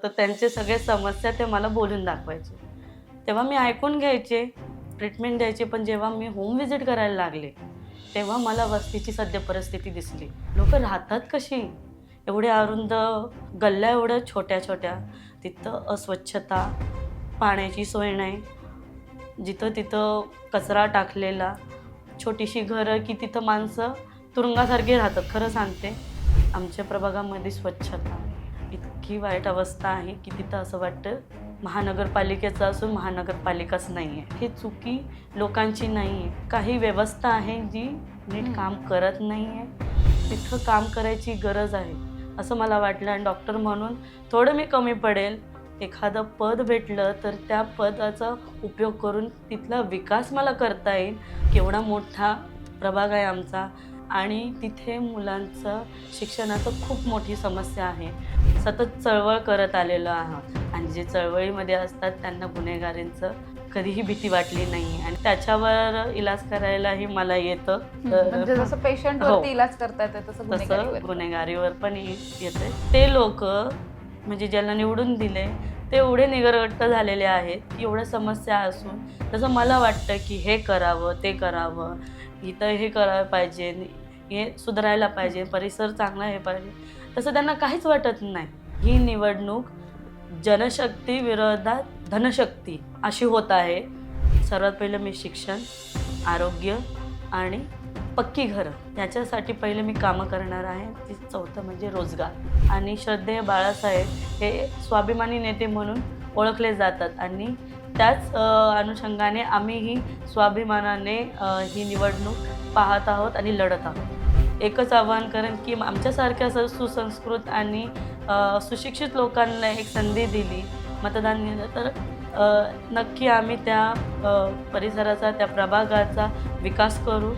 तर त्यांचे सगळे समस्या ते मला बोलून दाखवायचे. तेव्हा मी ऐकून घ्यायचे, ट्रीटमेंट द्यायचे. पण जेव्हा मी होम व्हिजिट करायला लागले, तेव्हा मला वस्तीची सद्य परिस्थिती दिसली. लोकं राहतात कशी? एवढ्या अरुंद गल्ल्या, एवढ्या छोट्या-छोट्या. तिथं अस्वच्छता, पाण्याची सोय नाही. जिथं-तिथं कचरा टाकलेला. छोटीशी घरं की तिथं माणसं तुरुंगासारखी राहतात. खरं सांगते, आमच्या प्रभागामध्ये स्वच्छता इतकी वाईट अवस्था आहे की तिथं असं वाटतं महानगरपालिकेचं असून महानगरपालिकाच नाही आहे. ही चुकी लोकांची नाही आहे. काही व्यवस्था आहे जी नीट काम करत नाही आहे. तिथं काम करायची गरज आहे असं मला वाटलं. आणि डॉक्टर म्हणून थोडं मी कमी पडेल, एखादं पद भेटलं तर त्या पदाचा उपयोग करून तिथला विकास मला करता येईल. केवढा मोठा प्रभाग आहे आमचा आणि तिथे मुलांचं शिक्षणाचं खूप मोठी समस्या आहे. सतत चळवळ करत आलेलो आहोत आणि जे चळवळीमध्ये असतात त्यांना गुन्हेगारींचं कधीही भीती वाटली नाही आणि त्याच्यावर इलाज करायलाही मला येतं. म्हणजे जसं पेशंटवरती इलाज करता येतं तसं तसं गुन्हेगारीवर पण येते. ते लोक म्हणजे ज्यांना निवडून दिले ते एवढे निगरगट्ट झालेले आहेत की एवढ्या समस्या असून तसं मला वाटतं की हे करावं, ते करावं, इथं हे करायला पाहिजे, हे सुधारायला पाहिजे, परिसर चांगला हे पाहिजे, तसं त्यांना काहीच वाटत नाही. ही निवडणूक जनशक्ती विरोधात धनशक्ती अशी होत आहे. सर्वात पहिलं मी शिक्षण, आरोग्य आणि पक्की घरं याच्यासाठी पहिले मी कामं करणार आहे. ती चौथं म्हणजे रोजगार. आणि श्रद्धेय बाळासाहेब हे स्वाभिमानी नेते म्हणून ओळखले जातात आणि त्याच अनुषंगाने आम्हीही स्वाभिमानाने ही निवडणूक पाहत आहोत आणि लढत आहोत. एकच आवाहन करेन की आमच्यासारख्या सुसंस्कृत आणि सुशिक्षित लोकांना एक संधी दिली, मतदान दिलं तर नक्की आम्ही त्या परिसराचा, त्या प्रभागाचा विकास करू.